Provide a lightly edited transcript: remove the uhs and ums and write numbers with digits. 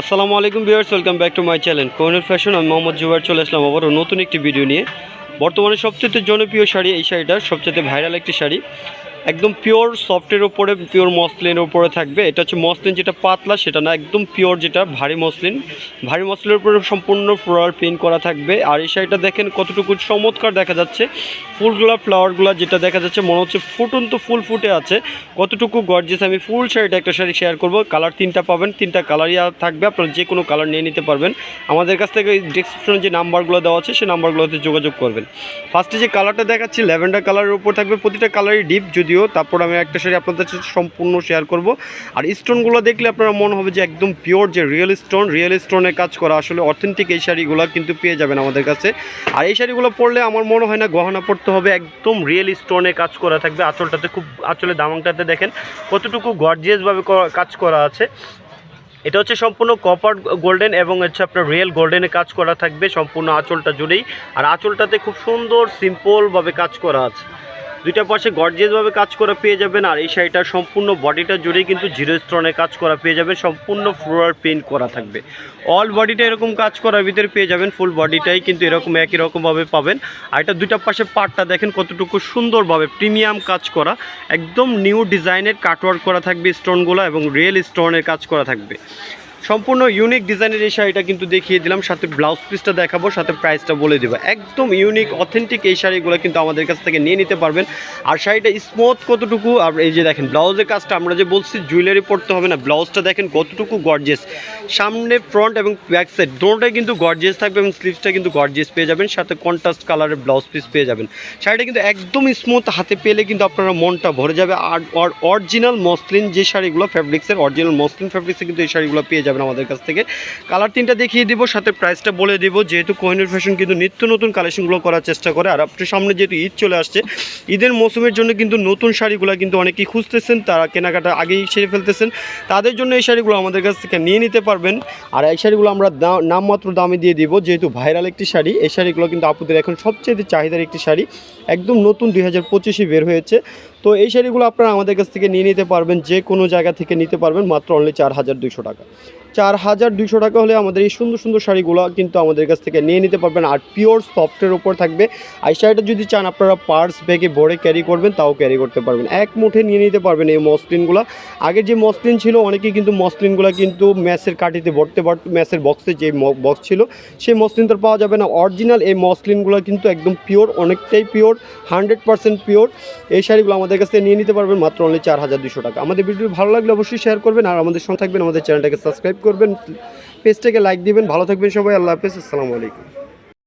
আসসালামু আলাইকুম viewers, welcome back to my channel Kohinoor fashion. আমি মোহাম্মদ জুবায়ের চলে আসলাম আবারও নতুন একটি ভিডিও নিয়ে। বর্তমানে সবচেয়ে জনপ্রিয় শাড়ি এই শাড়িটা, সবচেয়ে ভাইরাল একটি শাড়ি, একদম পিওর সফটের ওপরে, পিওর মসলিনের উপরে থাকবে। এটা হচ্ছে মসলিন, যেটা পাতলা সেটা না, একদম পিওর যেটা ভারী মসলিন। ভারী মসলিনের উপরে সম্পূর্ণ ফ্লোরাল প্রিন্ট করা থাকবে। আর এই শাড়িটা দেখেন কতটুকু চমৎকার দেখা যাচ্ছে। ফুলগুলা, ফ্লাওয়ারগুলো যেটা দেখা যাচ্ছে মনে হচ্ছে ফুটন্ত ফুল ফুটে আছে, কতটুকু গর্জিয়াস। আমি ফুল শাড়িটা একটা শাড়ি শেয়ার করব। কালার তিনটা পাবেন, তিনটা কালারই থাকবে, আপনারা যে কোনো কালার নিয়ে নিতে পারবেন। আমাদের কাছ থেকে ডিসক্রিপশনে যে নাম্বারগুলো দেওয়া আছে সেই নাম্বারগুলোতে যোগাযোগ করবেন। ফার্স্টে যে কালারটা দেখাচ্ছি ল্যাভেন্ডার কালারের উপর থাকবে, প্রতিটা কালারই ডিপ যদিও। তারপর আমি একটা শাড়ি আপনাদের সাথে সম্পূর্ণ শেয়ার করব। আর স্টোনগুলো দেখলে আপনারা মনে হবে যে একদম পিওর, যে রিয়েল স্টোনের কাজ করা, আসলে অথেন্টিক এই শাড়িগুলো কিন্তু পেয়ে যাবেন আমাদের কাছে। আর এই শাড়িগুলো পরলে আমার মনে হয় না গহনা পড়তে হবে, একদম রিয়েল স্টোনে কাজ করা থাকবে। আঁচলটাতে খুব, আঁচলে দামাংটাতে দেখেন কতটুকু গর্জিয়াসভাবে কাজ করা আছে। এটা হচ্ছে সম্পূর্ণ কপার গোল্ডেন এবং হচ্ছে আপনার রিয়েল গোল্ডেনে কাজ করা থাকবে সম্পূর্ণ আঁচলটা জুড়েই। আর আঁচলটাতে খুব সুন্দর সিম্পলভাবে কাজ করা আছে, দুইটা পাশে গর্জিয়াসভাবে কাজ করা পেয়ে যাবেন। আর এই শাড়িটার সম্পূর্ণ বডিটা জুড়েই কিন্তু জিরো স্টোনে কাজ করা পেয়ে যাবেন, সম্পূর্ণ ফ্লোরাল প্রিন্ট করা থাকবে। অল বডিটা এরকম কাজ করার ভিতরে পেয়ে যাবেন, ফুল বডিটাই কিন্তু এরকম একই রকমভাবে পাবেন। আর এটা দুইটা পাশে পাটটা দেখেন কতটুকু সুন্দরভাবে প্রিমিয়াম কাজ করা, একদম নিউ ডিজাইনের কাটওয়ার্ক করা থাকবে স্টোনগুলো, এবং রিয়েল স্টোনের কাজ করা থাকবে। সম্পূর্ণ ইউনিক ডিজাইনের এই শাড়িটা কিন্তু দেখিয়ে দিলাম, সাথে ব্লাউজ পিসটা দেখাবো, সাথে প্রাইসটা বলে দেবো। একদম ইউনিক অথেন্টিক এই শাড়িগুলো কিন্তু আমাদের কাছ থেকে নিয়ে নিতে পারবেন। আর শাড়িটা স্মুথ কতটুকু, আর এই যে দেখেন ব্লাউজের কাজটা, আমরা যে বলছি জুয়েলারি পরতে হবে না, ব্লাউজটা দেখেন কতটুকু গর্জিয়াস। সামনে ফ্রন্ট এবং ব্যাক সাইড দুটোটাই কিন্তু গর্জিয়াস থাকবে, এবং স্লিভসটা কিন্তু গর্জিয়াস পেয়ে যাবেন, সাথে কন্ট্রাস্ট কালারের ব্লাউজ পিস পেয়ে যাবেন। শাড়িটা কিন্তু একদম স্মুথ, হাতে পেলে কিন্তু আপনারা মনটা ভরে যাবে। আর অরিজিনাল মসলিন যে শাড়িগুলো ফ্যাব্রিক্সের, অরিজিনাল মসলিন ফ্যাব্রিক্সে কিন্তু এই শাড়িগুলো পেয়ে যাবেন আমাদের কাছ থেকে। কালার তিনটা দেখিয়ে দিব, সাথে প্রাইসটা বলে দেব। যেহেতু কোহিনুর ফ্যাশন কিন্তু নিত্য নতুন কালেকশনগুলো করার চেষ্টা করে, আর আপনার সামনে যেহেতু ঈদ চলে আসছে, ঈদের মৌসুমের জন্য কিন্তু নতুন শাড়িগুলো কিন্তু অনেকেই খুঁজতেছেন, তারা কেনাকাটা আগেই সেরে ফেলতেছেন, তাদের জন্য এই শাড়িগুলো আমাদের কাছ থেকে নিয়ে নিতে পারবেন। আর এই শাড়িগুলো আমরা নামমাত্র দামে দিয়ে দিব, যেহেতু ভাইরাল একটি শাড়ি। এই শাড়িগুলো কিন্তু আপুদের এখন সবচেয়ে চাহিদার একটি শাড়ি, একদম নতুন 2025-এ বের হয়েছে। তো এই শাড়িগুলো আপনারা আমাদের কাছ থেকে নিয়ে নিতে পারবেন, যে কোনো জায়গা থেকে নিতে পারবেন, মাত্র অনলি 4200 টাকা। 4200 টাকা হলে আমাদের এই সুন্দর সুন্দর শাড়িগুলো কিন্তু আমাদের কাছ থেকে নিয়ে নিতে পারবেন। আর পিওর সফটের ওপর থাকবে। আর শাড়িটা যদি চান আপনারা পার্স ব্যাগে ভরে ক্যারি করবেন, তাও ক্যারি করতে পারবেন, এক মুঠে নিয়ে নিতে পারবেন এই মসলিনগুলো। আগের যে মসলিন ছিল, অনেকেই কিন্তু মসলিনগুলো কিন্তু ম্যাচের কাঠিতে ভরতে পারত, ম্যাচের বক্সে যে বক্স ছিল সেই মসলিন তো পাওয়া যাবে না। অরিজিনাল এই মসলিনগুলো কিন্তু একদম পিওর, অনেকটাই পিওর, 100% পিওর। এই শাড়িগুলো আমাদের কাছ থেকে নিয়ে নিতে পারবেন মাত্র অনলি 4200 টাকা। আমাদের ভিডিও ভালো লাগলে অবশ্যই শেয়ার করবেন, আর আমাদের সঙ্গে থাকবেন, আমাদের চ্যানেলটাকে সাবস্ক্রাইব করবেন, পেজটাকে লাইক দিবেন। ভালো থাকবেন সবাই, আল্লাহ হাফেজ, আসসালামু আলাইকুম।